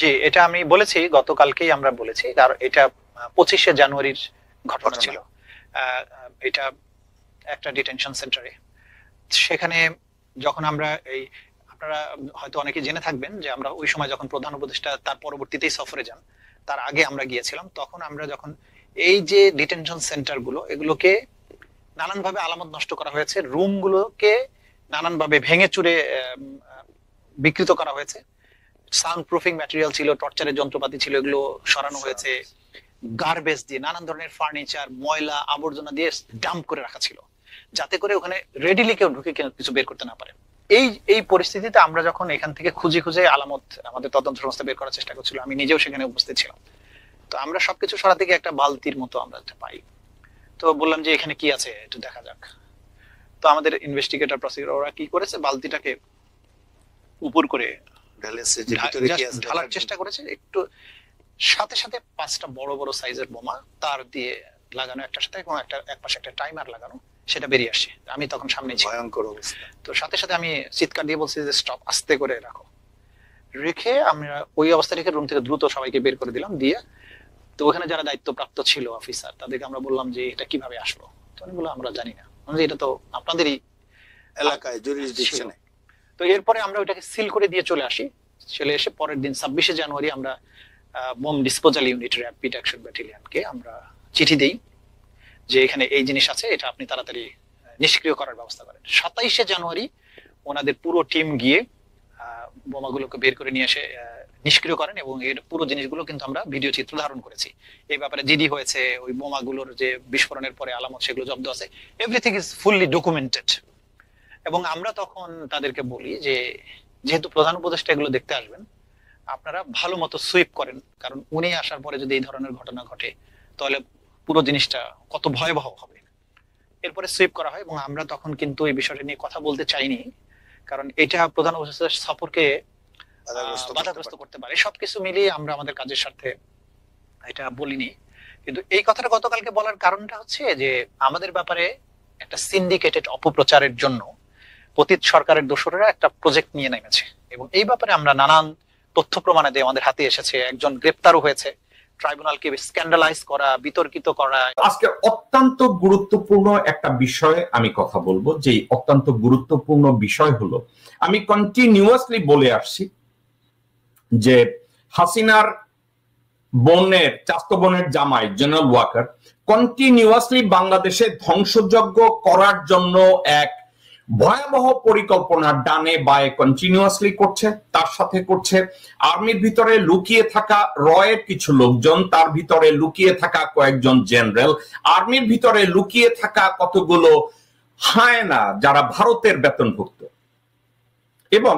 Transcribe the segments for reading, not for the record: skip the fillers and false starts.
জি, এটা আমি বলেছি, গতকালকেই আমরা বলেছি, কারণ এটা 25শে জানুয়ারির ঘটনা ছিল। এটা একটা ডিটেনশন সেন্টারে, সেখানে যখন আমরা এই, আপনারা হয়তো অনেকে জেনে থাকবেন যে আমরা ওই সময় যখন প্রধান উপদেষ্টা তার পরবর্তীতেই সফরে যান, তার আগে আমরা গিয়েছিলাম, তখন আমরা যখন এই যে ডিটেনশন সেন্টার গুলো, এগুলোকে নানানভাবে আলামত নষ্ট করা হয়েছে, রুম গুলোকে নানানভাবে ভেঙে চুরে বিকৃত করা হয়েছে, সাউন্ড প্রুফিং ম্যাটেরিয়াল ছিল, টর্চারের যন্ত্রপাতি ছিল, এগুলো সরানো হয়েছে, গার্বেজ দিয়ে নানান ধরনের ফার্নিচার, ময়লা আবর্জনা দিয়ে ডাম্প করে রাখা ছিল, যাতে করে ওখানে রেডিলি কেউ ঢুকে কিছু বের করতে না পারে। এই এই পরিস্থিতিতে আমরা যখন এখান থেকে খুঁজে খুঁজে আলামত আমাদের তদন্ত সংস্থা বের করার চেষ্টা করছিল, আমি নিজেও সেখানে উপস্থিত ছিলাম, তো আমরা সবকিছু সরা থেকে একটা বালতির মতো আমরা একটা পাই। তো বললাম যে এখানে কি আছে একটু দেখা যাক। তো আমাদের ইনভেস্টিগেটর প্রসিকিউটর ওরা কি করেছে, বালতিটাকে উপর করে ঢালার চেষ্টা করেছে একটু, সাথে সাথে 5টা বড় বড় সাইজের বোমা তার দিয়ে লাগানো, একটার সাথে এবং এক পাশে একটা টাইমার লাগানো, সেটা বেরিয়ে আসে। আমি তখন সামনে ছিলাম, ভয়ঙ্কর অবস্থা। তো সাথে সাথে আমি চিৎকার দিয়ে বলছি যে স্টপ, আস্তে করে রাখো। রেখে আমরা ওই অবস্থা রেখে রুম থেকে দ্রুত সবাইকে বের করে দিলাম দিয়ে, তো ওখানে যারা দায়িত্বপ্রাপ্ত ছিল অফিসার, তাদেরকে আমরা বললাম যে এটা কিভাবে আসলো, তো উনি বললো আমরা জানি না, এটা তো আপনাদেরই এলাকায় জুরিসডিকশনে। তো এরপরে আমরা ওইটাকে সিল করে দিয়ে চলে আসি। চলে এসে পরের দিন 26শে জানুয়ারি আমরা bomb disposal unit rapid action ব্যাটালিয়নকে আমরা চিঠি দেই যে এখানে এই জিনিস আছে, এটা আপনি তাড়াতাড়ি নিষ্ক্রিয় করার ব্যবস্থা করেন। 27শে জানুয়ারি ওনাদের পুরো টিম গিয়ে বোমাগুলোকে বের করে নিয়ে এসে নিষ্ক্রিয় করেন, এবং এর পুরো জিনিসগুলো কিন্তু আমরা ভিডিও চিত্র ধারণ করেছি। এই ব্যাপারে জিডি হয়েছে, ওই বোমাগুলোর যে বিস্ফোরণের পরে আলামত সেগুলো জব্দ আছে, এভরিথিং ইজ ফুললি ডকুমেন্টেড। এবং আমরা তখন তাদেরকে বলি যে যেহেতু প্রধান উপদেষ্টা এগুলো দেখতে আসবেন, আপনারা ভালো মতো সুইপ করেন, কারণ উনি আসার পরে যদি এই ধরনের ঘটনা ঘটে তাহলে পুরো জিনিসটা কত ভয়াবহ হবে। এরপরে সুইপ করা হয়, এবং আমরা তখন কিন্তু এই বিষয়টা নিয়ে কথা বলতে চাইনি, কারণ এটা প্রধান উপদেষ্টার সফরকে বাধাগ্রস্ত করতে পারে। সবকিছু মিলিয়ে আমরা আমাদের কাজের স্বার্থে এটা বলিনি। কিন্তু এই কথাটা গতকালকে বলার কারণটা হচ্ছে যে আমাদের ব্যাপারে একটা সিন্ডিকেটেড অপপ্রচারের জন্য পতিত সরকারের দোসরেরা একটা প্রজেক্ট নিয়ে নেমেছে, এবং এই ব্যাপারে আমরা নানান তথ্য প্রমাণে আমাদের হাতে এসেছে, একজন গ্রেপ্তারও হয়েছে, ট্রাইব্যুনালকে স্ক্যান্ডালাইজ করা, বিতর্কিত করা। আজকে অত্যন্ত গুরুত্বপূর্ণ একটা বিষয়ে আমি কথা বলবো, যে অত্যন্ত গুরুত্বপূর্ণ বিষয় হলো, আমি কন্টিনিউয়াসলি বলে আসছি যে হাসিনার বোনের, চাচাতো বোনের জামাই জেনারেল ওয়াকার কন্টিনিউয়াসলি বাংলাদেশে ধ্বংসযজ্ঞ করার জন্য এক ভয়াবহ পরিকল্পনা ডানে বায়ে কন্টিনিউয়াসলি করছে। তার সাথে করছে আর্মির ভিতরে লুকিয়ে থাকা রয়ের কিছু লোকজন, তার ভিতরে লুকিয়ে থাকা কয়েকজন জেনারেল, আর্মির ভিতরে লুকিয়ে থাকা কতগুলো হায়না যারা ভারতের বেতনভুক্ত। এবং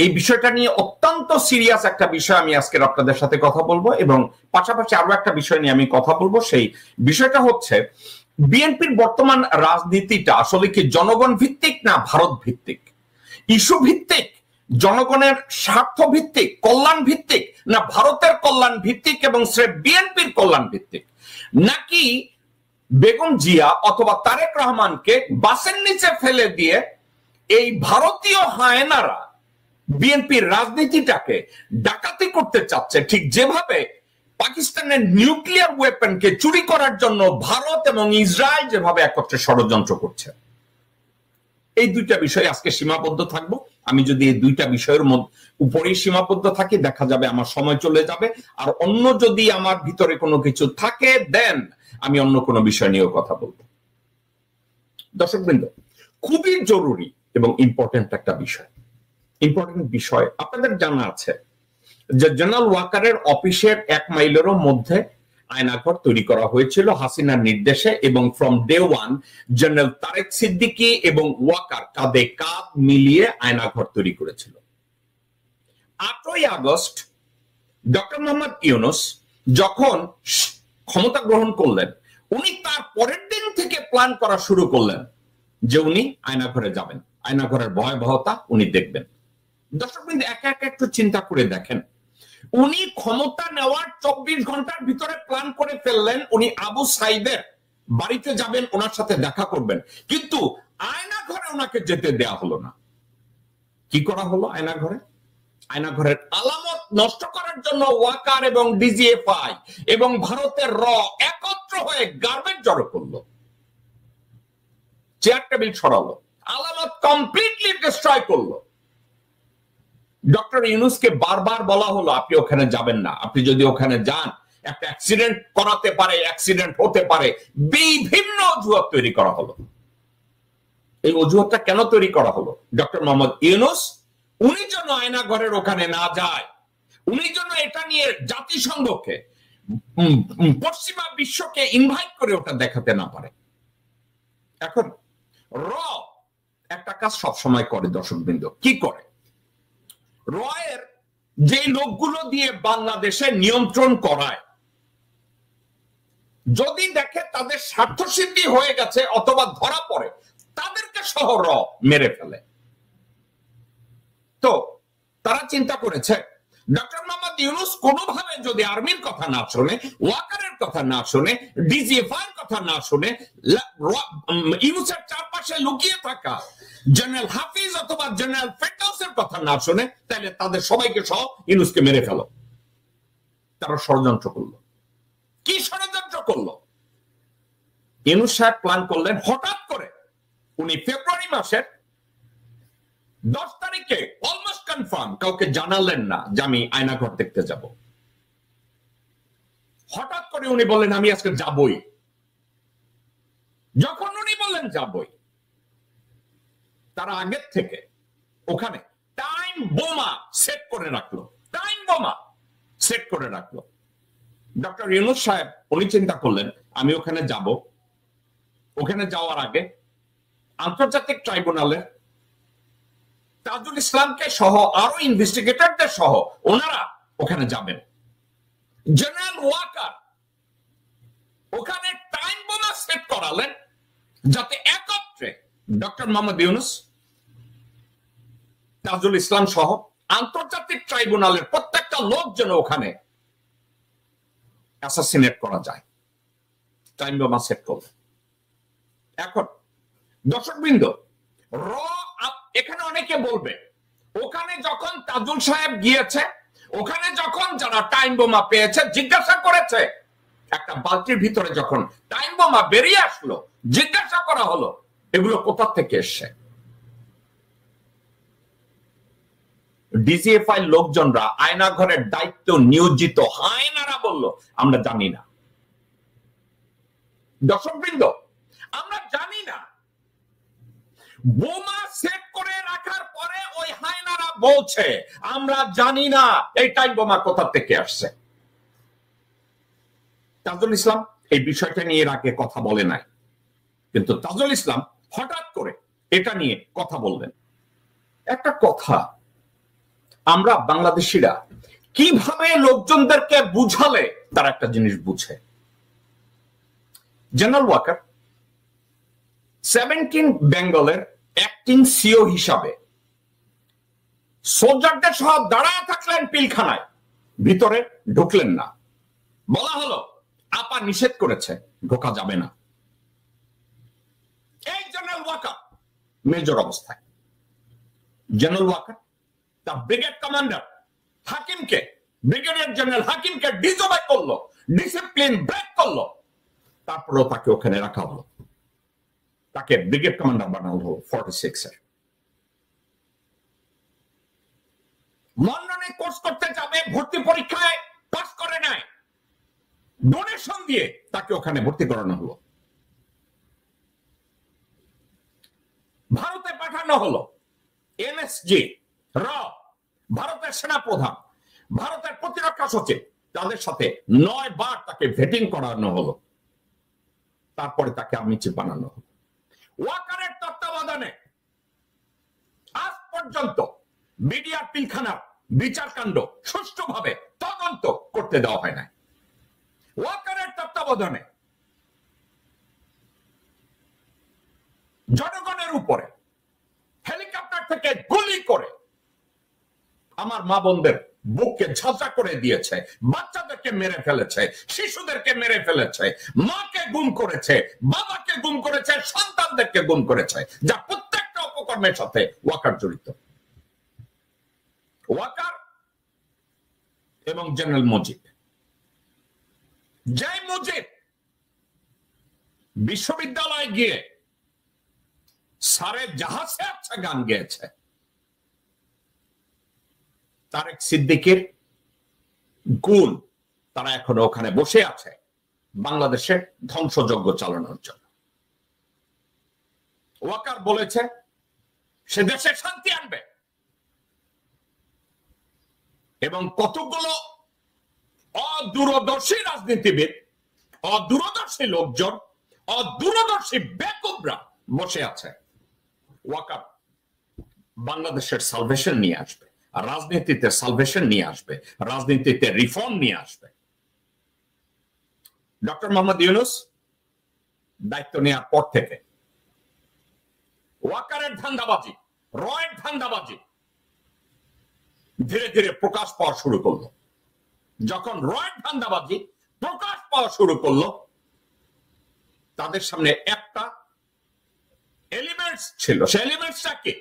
এই বিষয়টা নিয়ে অত্যন্ত সিরিয়াস একটা বিষয় আমি আজকে আপনাদের সাথে কথা বলবো, এবং পাশাপাশি আরো একটা বিষয় নিয়ে আমি কথা বলবো। সেই বিষয়টা হচ্ছে বিএনপির বর্তমান রাজনীতিটা আসলে কি জনগণ ভিত্তিক না ভারত ভিত্তিক, ইস্যু ভিত্তিক, জনগণের স্বার্থ ভিত্তিক, কল্যাণ ভিত্তিক, না ভারতের কল্যাণ ভিত্তিক এবং স্রেফ বিএনপির কল্যাণ ভিত্তিক, নাকি বেগম জিয়া অথবা তারেক রহমানকে বাসের নিচে ফেলে দিয়ে এই ভারতীয় হায়নারা বিএনপির রাজনীতিটাকে ডাকাতি করতে চাচ্ছে, ঠিক যেভাবে পাকিস্তানের নিউক্লিয়ার ওয়েপনকে চুরি করার জন্য ভারত এবং ইসরায়েল যেভাবে একত্রে ষড়যন্ত্র করছে। এই দুইটা বিষয় আজকে সীমাবদ্ধ থাকবো। আমি যদি এই দুইটা বিষয়ের উপরেই সীমাবদ্ধ থাকি, দেখা যাবে আমার সময় চলে যাবে। আর অন্য যদি আমার ভিতরে কোনো কিছু থাকে, দেন আমি অন্য কোনো বিষয় নিয়েও কথা বলবো। দর্শকবৃন্দ, খুবই জরুরি এবং ইম্পর্টেন্ট একটা বিষয়, ইম্পর্টেন্ট বিষয় আপনাদের জানা আছে যে জেনারেল ওয়াকারের অফিসের 1 মাইলেরও মধ্যে আয়নাঘর তৈরি করা হয়েছিল হাসিনার নির্দেশে, এবং from day one general Tarique Siddiqui এবং ওয়াকার কাঁধে কাঁধ মিলিয়ে আয়নাঘর তৈরি করেছিল। 8ই আগস্ট ডক্টর মোহাম্মদ ইউনূস যখন ক্ষমতা গ্রহণ করলেন, উনি তার পরের দিন থেকে প্ল্যান করা শুরু করলেন যে উনি আয়নাঘরে যাবেন, আয়নাঘরের ভয়াবহতা উনি দেখবেন। দর্শকবৃন্দ, একা একা একটু চিন্তা করে দেখেন, উনি ক্ষমতা নেওয়ার 24 ঘন্টার ভিতরে প্ল্যান করে ফেললেন উনি আবু সাইদের বাড়িতে যাবেন, ওনার সাথে দেখা করবেন, কিন্তু আয়না ঘরে ওনাকে যেতে দেয়া হলো না। কি করা হলো আয়না ঘরে? আয়নাঘরের আলামত নষ্ট করার জন্য ওয়াকার এবং ডিজিএফআই এবং ভারতের র একত্র হয়ে গার্বেজ জড়ো করলো, চেয়ার টেবিল ছড়ালো, আলামত কমপ্লিটলি ডিস্ট্রয় করলো। ডক্টর ইউনূসকে বারবার বলা হলো আপনি ওখানে যাবেন না, আপনি যদি ওখানে যান একটা অ্যাক্সিডেন্ট করাতে পারে, অ্যাক্সিডেন্ট হতে পারে, বিভিন্ন অজুহাত তৈরি করা হলো। এই অজুহাতটা কেন তৈরি করা হলো? ডক্টর মোহাম্মদ ইউনূস উনি যেন আয়নাঘরের ওখানে না যায়, উনি যেন এটা নিয়ে জাতিসংঘকে, পশ্চিমা বিশ্বকে ইনভাইট করে ওটা দেখাতে না পারে। এখন র একটা কাজ সবসময় করে দর্শকবৃন্দ, কি করে? রয়ের যে লোকগুলো দিয়ে বাংলাদেশে নিয়ন্ত্রণ করায়, যদি দেখে তাদের স্বার্থসিদ্ধি হয়ে গেছে অথবা ধরা পড়ে, তাদেরকে সহ র মেরে ফেলে। তো তারা চিন্তা করেছে ডক্টর মোহাম্মদ ইউনূস কোনোভাবে যদি আর্মির কথা না শোনে, ওয়াকারের কথা না শোনে, ডিজিএফআই এর কথা না শোনে, ইউনূসের চারপাশে লুকিয়ে থাকা জেনারেল হাফিজ অথবা জেনারেল ফেরদৌসের কথা না শোনে, তাহলে তাদের সবাইকে সহ ইউনূসকে মেরে ফেলো। তারা ষড়যন্ত্র করলো। কি ষড়যন্ত্র করলো? ইউনূস সাহেব প্ল্যান করলেন, হঠাৎ করে উনি ফেব্রুয়ারি মাসের 10 তারিখে অলমোস্ট কনফার্ম, কাউকে জানালেন না যে আমি আয়নাঘর দেখতে যাব। হঠাৎ করে উনি বললেন আমি আজকে যাবই। যখন উনি বললেন যাবই, তারা আগের থেকে ওখানে টাইম বোমা সেট করে রাখলো, টাইম বোমা সেট করে রাখলো। ডক্টর ইউনূস সাহেব উনি চিন্তা করলেন আমি ওখানে যাব, ওখানে যাওয়ার আগে আন্তর্জাতিক ট্রাইব্যুনালে তাজুল ইসলামকে সহ আরো ইনভেস্টিগেটরদের সহ ওনারা ওখানে যাবেন। জেনারেল ওয়াকার ওখানে টাইম বোমা সেট করালেন যাতে একত্রে ডক্টর মোহাম্মদ ইউনূস, তাজুল ইসলাম সহ আন্তর্জাতিক ট্রাইব্যুনালের প্রত্যেকটা লোক যেন ওখানে অ্যাসাসিনেট করা যায়। টাইম বোমা সেট করল। এখন দর্শকবৃন্দ, র এখানে অনেকে বলবে ওখানে যখন তাজুল সাহেব গিয়েছে, ওখানে যখন যারা টাইম বোমা পেয়েছে জিজ্ঞাসা করেছে, একটা বালতির ভিতরে যখন টাইম বোমা বেরিয়ে আসলো, জিজ্ঞাসা করা হলো এগুলো কোথা থেকে এসছে। ডিজিএফআই লোকজনরা আয়নাঘরের দায়িত্ব নিয়োজিত হায়নারা বলল আমরা জানি না। দর্শকবৃন্দ, আমরা জানি না। বোমা সেট করে রাখার পরে ওই হায়নারা বলছে আমরা জানি না এই টাইম বোমা কোথা থেকে আসছে। তাজুল ইসলাম এই বিষয়টা নিয়ে এর আগে কথা বলে নাই, কিন্তু তাজুল ইসলাম হঠাৎ করে এটা নিয়ে কথা বললেন। একটা কথা, আমরা বাংলাদেশিরা কিভাবে লোকজনদেরকে বুঝালে তারা একটা জিনিস বুঝে। জেনারেল ওয়াকার 17 বেঙ্গলের অ্যাক্টিং সিও হিসাবে সোলজারদের সহ দাঁড়ায় থাকলেন পিলখানায়, ভিতরে ঢুকলেন না। বলা হলো আপা নিষেধ করেছে, ঢোকা যাবে না। এই জেনারেল ওয়াকার মেজর অবস্থায়, জেনারেল ওয়াকার তার ব্রিগেড কমান্ডার হাকিমকে, ব্রিগেডিয়ার জেনারেল হাকিমকে ডিসওবে করলো, ডিসিপ্লিন ব্রেক করলো, তারপরেও তাকে ওখানে রাখা হলো, তাকে ব্রিগেড কমান্ডার বানানো হলো 46 এর। লন্ডনে কোর্স করতে যাবে, ভর্তি পরীক্ষায় পাস করে নাই, ডোনেশন দিয়ে তাকে ওখানে ভর্তি করানো হলো। ভারতে পাঠানো হলো এমএসজি, র, ভারতের সেনা প্রধান, ভারতের প্রতিরক্ষা সচিব, তাদের সাথে 9 বার তাকে ভেটিং করানো হলো, তারপরে তাকে আর্মি চিফ বানানো হলো। ওয়াকারের তত্ত্বাবধানে আজ পর্যন্ত মিডিয়ার পিলখানার বিচারকাণ্ড সুষ্ঠুভাবে তদন্ত করতে দেওয়া হয় না। ওয়াকারের তত্ত্বাবধানে জনগণের উপরে হেলিকপ্টার থেকে গুলি করে আমার মা বোনদের বুককে ঝাঁঝা করে দিয়েছে, বাচ্চাদেরকে মেরে ফেলেছে, শিশুদেরকে মেরে ফেলেছে, মাকে গুম করেছে, বাবাকে গুম করেছে, সন্তানদেরকে গুম করেছে, যা প্রত্যেকটা অপকর্মের সাথে ওয়াকার জড়িত। ওয়াকার এবং জেনারেল মুজিব। যে মুজিব বিশ্ববিদ্যালয়ে গিয়ে সারে জাহাজে আচ্ছা গান গেয়েছে, তারেক সিদ্দিকের গুণ তারা এখনো ওখানে বসে আছে বাংলাদেশের ধ্বংসযজ্ঞ চালানোর জন্য। ওয়াকার বলেছে সে দেশে শান্তি আনবে, এবং কতগুলো অদূরদর্শী রাজনীতিবিদ, অদূরদর্শী লোকজন, অদূরদর্শী বেকুবরা বসে আছে। ওয়াকার বাংলাদেশের সালভেশন নিয়ে আসবে, আর রাজনীতিতে সালভেশন নিয়ে আসবে, রাজনীতিতে রিফর্ম নিয়ে আসবে। ডক্টর মোহাম্মদ ইউনূস দায়িত্ব নেওয়ার পর থেকে ওয়াকারের ধান্দাবাজি, রয়ের ধান্দাবাজি ধীরে ধীরে প্রকাশ পাওয়া শুরু করলো। যখন রয়ের ধান্দাবাজি প্রকাশ পাওয়া শুরু করলো, তাদের সামনে একটা এলিমেন্টস ছিল। সে এলিমেন্টসটা কি?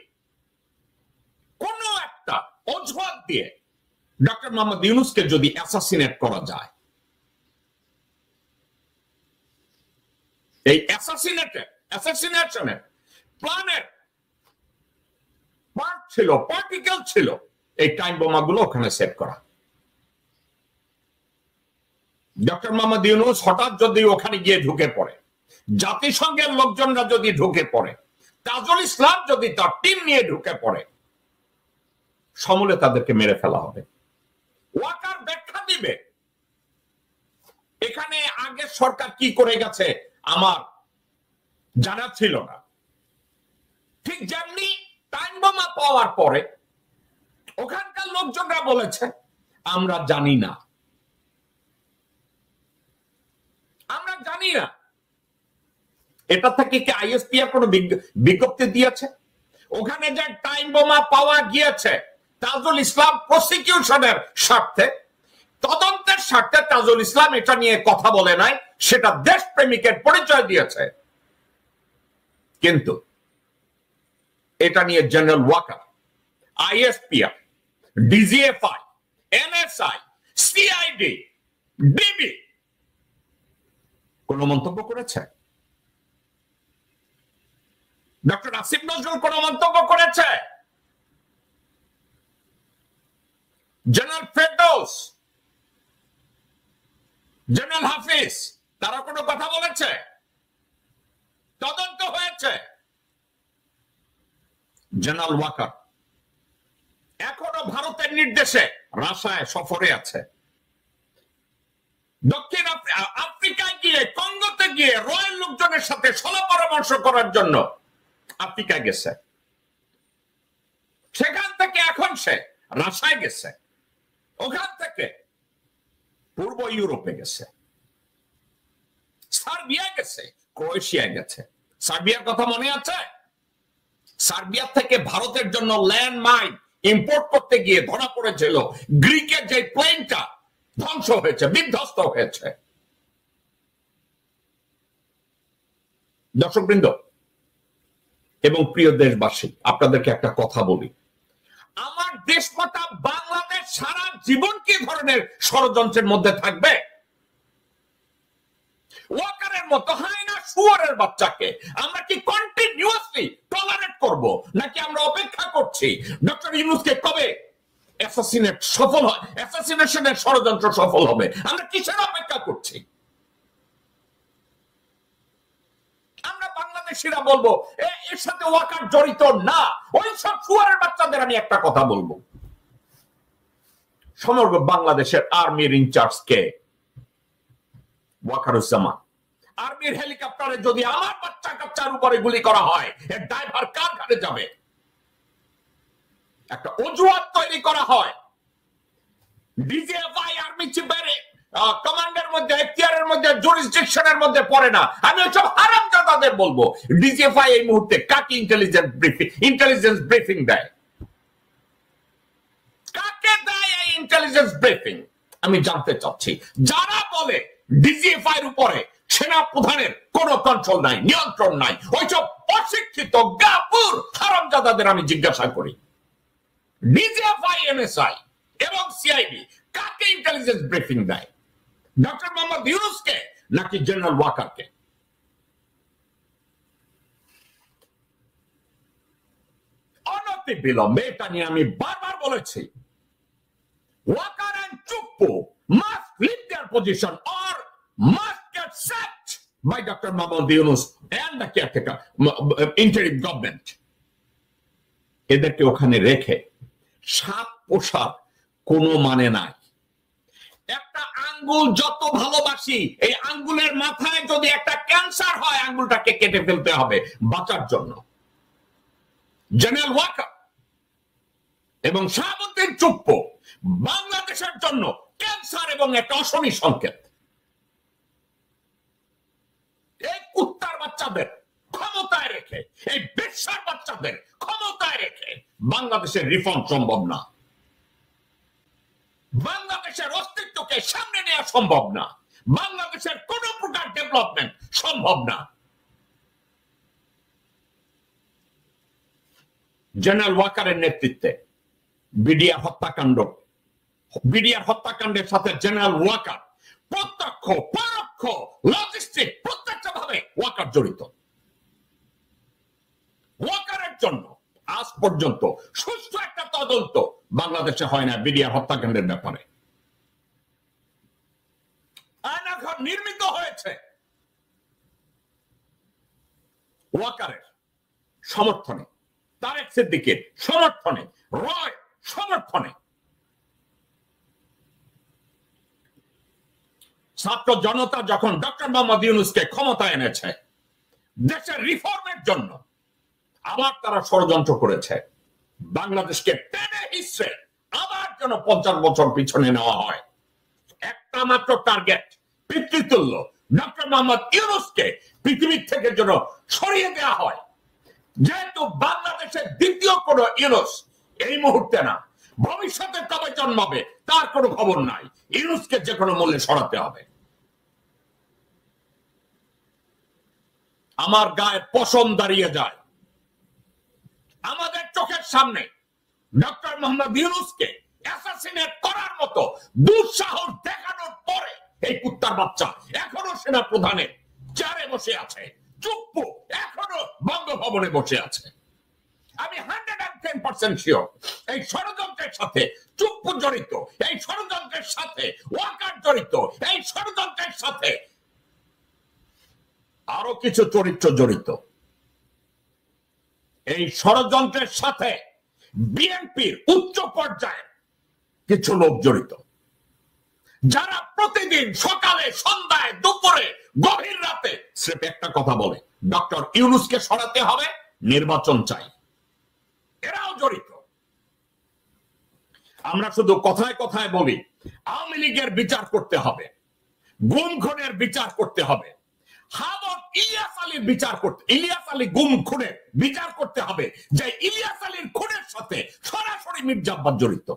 কোন একটা অজুহাত দিয়ে ডক্টর মোহাম্মদ ইউনূসকে যদি অ্যাসাসিনেট করা যায়, এই অ্যাসাসিনেশনের প্ল্যানের পার্ট ছিল, পার্টিকেল ছিল এই টাইম বোমাগুলো ওখানে সেট করা। ডক্টর মোহাম্মদ ইউনূস হঠাৎ যদি ওখানে গিয়ে ঢুকে পড়ে, জাতিসংঘের লোকজনরা যদি ঢুকে পড়ে, তাজুল ইসলাম যদি তার টিম নিয়ে ঢুকে পড়ে, সমূলে তাদেরকে মেরে ফেলা হবে। ওয়াকার ব্যাখ্যা দিবে এখানে আগে সরকার কি করে গেছে আমার জানা ছিল না। ঠিক যেমনি টাইম বোমা পাওয়ার পরে ওখানকার লোকজনরা বলেছে আমরা জানি না, আমরা জানি না। এটা থেকে কি আইএসপি এর কোনো বিজ্ঞপ্তি দিয়েছে? ওখানে যে টাইম বোমা পাওয়া গিয়েছে, তাজুল ইসলাম প্রসিকিউশনের স্বার্থে, তদন্তের স্বার্থে তাজুল ইসলাম এটা নিয়ে কথা বলে নাই, সেটা দেশপ্রেমিকের পরিচয় দিয়েছে। কিন্তু এটা নিয়ে general Waker, ISPR, DGFI, NSI, CID, DB কোন মন্তব্য করেছে? ডক্টর আসিফ নজরুল কোন মন্তব্য করেছে? জেনারেল ফেরদৌস, জেনারেল হাফিজ, তারা কোনো কথা বলেছে? তদন্ত হয়েছে? জেনারেল ওয়াকার এখনো ভারতের নির্দেশে রাশিয়ায় সফরে আছে। দক্ষিণ আফ্রিকায় গিয়ে, কঙ্গোতে গিয়ে রয়েল লোকজনের সাথে সলা পরামর্শ করার জন্য আফ্রিকায় গেছে। সেখান থেকে এখন সে রাশিয়ায় গেছে, ওখান থেকে পূর্ব ইউরোপে গেছে, সার্বিয়া গেছে, ক্রোয়েশিয়ায় গেছে। সার্বিয়ার কথা মনে আছে? সার্বিয়া থেকে ভারতের জন্য ল্যান্ড মাইন ইম্পোর্ট করতে গিয়ে ধরা পড়েছিল, গ্রিকের যে প্লেনটা ধ্বংস হয়েছে, বিধ্বস্ত হয়েছে। দর্শকবৃন্দ এবং প্রিয় দেশবাসী, আপনাদেরকে একটা কথা বলি, আমার দেশমাতা বাংলাদেশ সারা জীবন কি ধরনের ষড়যন্ত্রের মধ্যে থাকবে? ওয়াকারের মতো হায়না শুয়োরের বাচ্চাকে আমরা কি কন্টিনিউয়াসলি টলারেট করব, নাকি আমরা অপেক্ষা করছি ডক্টর ইউনূসকে কবে অ্যাসাসিনেট সফল হয়, অ্যাসাসিনেশনের ষড়যন্ত্র সফল হবে? আমরা কিসের অপেক্ষা করছি? আমরা বাংলাদেশিরা বলবো এর সাথে ওয়াকার জড়িত না। ওই সব শুয়োরের বাচ্চাদের আমি একটা কথা বলবো, সমগ্র বাংলাদেশের আর্মির ইনচার্জ কে? ওয়াকারুজ্জামান। আর্মির হেলিকপ্টারে যদি আমার বাচ্চা কাচ্চার উপরে গুলি করা হয়, এর ড্রাইভার কার ঘাড়ে যাবে? একটা অজুহাত তৈরি করা হয়, ডিজিএফআই আর্মি চিফের কমান্ডের মধ্যে, এখতিয়ারের মধ্যে, জুরিসডিকশনের মধ্যে পড়ে না। আমি ওইসব হারামজাদাদের বলবো, ডিজিএফআই এই মুহূর্তে কাকে ইন্টেলিজেন্স ব্রিফিং দেয়? কাকে দেয় এই ইন্টেলিজেন্স ব্রিফিং? আমি জানতে চাচ্ছি। যারা বলে ডিজিএফআই এর উপরে সেনা প্রধানের কোন কন্ট্রোল নাই, নিয়ন্ত্রণ নাই, ওইসব অশিক্ষিত গাপুর হারামজাদাদের আমি জিজ্ঞাসা করি, ডিজিএফআই, এনএসআই এবং সিআইডি কাকে ইন্টেলিজেন্স ব্রিফিং দেয়? ডক্টর মোহাম্মদ ইউনূসকে নাকি জেনারেল ওয়াকারকে? অনতি বিলম্বে, এটা নিয়ে আমি বারবার বলেছি, Waker and Chuppu must leave their position or must get sacked by Dr. Mohammad Yunus and the caretaker interim government. এদেরকে ওখানে রেখে সাত পোশাক কোনো মানে নাই। একটা আঙ্গুল যত ভালোবাসি, এই আঙ্গুলের মাথায় যদি একটা ক্যান্সার হয়, আঙ্গুলটাকে কেটে ফেলতে হবে বাঁচার জন্য। জেনারেল ওয়াকার এবং শাহাবুদ্দিন চুপ্পু বাংলাদেশের জন্য ক্যান্সার এবং একটা অশনি সংকেত। এই কুত্তার বাচ্চাদের ক্ষমতায় রেখে, এই বেশ্যার বাচ্চাদের ক্ষমতায় রেখে বাংলাদেশের রিফর্ম সম্ভব না, বাংলাদেশের অস্তিত্বকে সামনে নেওয়া সম্ভব না, বাংলাদেশের কোন প্রকার ডেভেলপমেন্ট সম্ভব না। জেনারেল ওয়াকারের নেতৃত্বে বিডিআর হত্যাকাণ্ডের সাথে জেনারেল ওয়াকার প্রত্যক্ষ পরোক্ষ লজিস্টিক প্রত্যক্ষভাবে ওয়াকার জড়িত। ওয়াকারের জন্য আজ পর্যন্ত সুষ্ঠু একটা তদন্ত বাংলাদেশে হয় না বিডিআর হত্যাকাণ্ডের ব্যাপারে। আয়নাঘর নির্মিত হয়েছে ওয়াকারের সমর্থনে, তারেক সিদ্দিকের সমর্থনে, রয় সমর্থনে। ছাত্র জনতা যখন ডক্টর মোহাম্মদ ইউনূসকে ক্ষমতায় এনেছে দেশের রিফর্মের জন্য, আবার তারা ষড়যন্ত্র করেছে বাংলাদেশকে টেনে হিসেবে আবার যেন 50 বছর পিছনে নেওয়া হয়। একটা মাত্র টার্গেট, পিতৃতুল্য ডক্টর মোহাম্মদ ইউনূসকে পৃথিবীর থেকে যেন সরিয়ে দেওয়া হয়। যেহেতু বাংলাদেশের দ্বিতীয় কোন ইউনূস এই মুহূর্তে না, ভবিষ্যতে কবে জন্মাবে তার কোনো খবর নাই, ইউনূসকে যে কোনো মূল্যে সরাতে হবে। আমার গায়ে পশম দাঁড়িয়ে যায় আমাদের চোখের সামনে ডক্টর মোহাম্মদ ইউনূসকে অ্যাসাসিনেট করার মতো দুঃসাহস দেখানোর পরে এই কুত্তার বাচ্চা এখনো সেনা প্রধানের চেয়ারে বসে আছে, চুপ্পু এখনো বঙ্গভবনে বসে আছে। আমি 110% শিওর এই ষড়যন্ত্রের সাথে চুপ্পু জড়িত, এই ষড়যন্ত্রের সাথে ওয়াকার জড়িত, এই ষড়যন্ত্রের সাথে আরো কিছু চরিত্র জড়িত। এই ষড়যন্ত্রের সাথে বিএনপির উচ্চ পর্যায়ের কিছু লোক জড়িত, যারা প্রতিদিন সকালে, সন্ধ্যায়, দুপুরে, গভীর রাতে স্রেফ একটা কথা বলে, ডক্টর ইউনূসকে সরাতে হবে, নির্বাচন চাই। এরাও জড়িত। আমরা শুধু কথায় কথায় বলি আওয়ামী লীগের বিচার করতে হবে, গুম খুনের বিচার করতে হবে, ইলিয়াস আলীর বিচার করতে, ইলিয়াস আলী গুম খুনের বিচার করতে হবে, যে ইলিয়াস আলীর খুনের সাথে সরাসরি মির্জা আব্বাস জড়িত।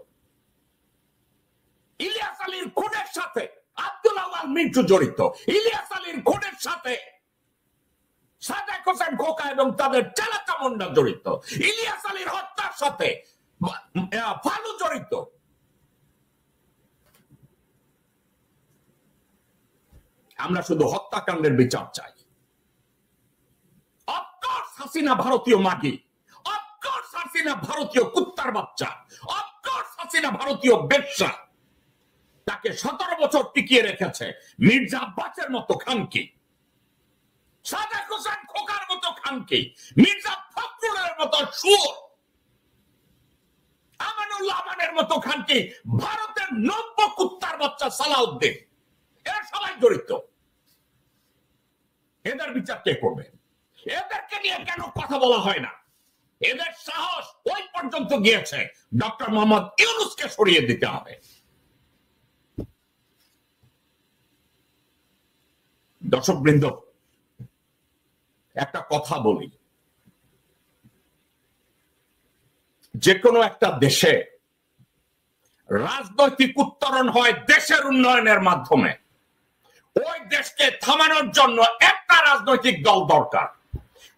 ইলিয়াস আলীর খুনের সাথে আব্দুল আওয়াল মিন্টু জড়িত। ইলিয়াস আলীর খুনের সাথে সাদেক হোসেন খোকা এবং তাদের চালাচামুন্ডা জড়িত। ইলিয়াস আলীর হত্যার সাথে ফালু জড়িত। আমরা শুধু হত্যাকাণ্ডের বিচার চাই। অফকোর্স হাসিনা ভারতীয় মাগি, অফকোর্স হাসিনা ভারতীয় কুত্তার বাচ্চা, অফকোর্স হাসিনা ভারতীয় বেশ্যা। তাকে 17 বছর টিকিয়ে রেখেছে মির্জা আব্বাসের মতো খানকি, সাদেক হোসেন খোকার মতো খানকি, মির্জা ফখরুলের মতো শুয়োর, আমানুল্লাহ আমানের মতো খানকি, ভারতের নব্য কুত্তার বাচ্চা সালাউদ্দিন, এরা সবাই জড়িত। এদের বিচার কে করবে? এদেরকে নিয়ে কেন কথা বলা হয় না? এদের সাহস ওই পর্যন্ত গিয়েছে ডক্টর মোহাম্মদ ইউনূসকে সরিয়ে দিতে হবে। দর্শকবৃন্দ, একটা কথা বলি, যে কোনো একটা দেশে রাজনৈতিক উত্তরণ হয় দেশের উন্নয়নের মাধ্যমে। ওই দেশকে থামানোর জন্য একটা রাজনৈতিক দল দরকার,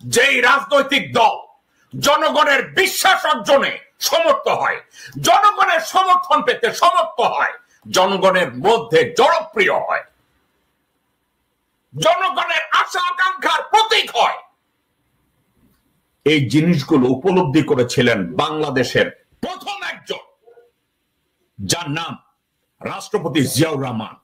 যেই রাজনৈতিক দল জনগণের বিশ্বাস অর্জনে সমর্থ হয়, জনগণের সমর্থন পেতে সমর্থ হয়, জনগণের মধ্যে জনপ্রিয় হয়, জনগণের আশা আকাঙ্ক্ষার প্রতীক হয়। এই জিনিসগুলো উপলব্ধি করেছিলেন বাংলাদেশের প্রথম একজন, যার নাম রাষ্ট্রপতি জিয়াউর রহমান।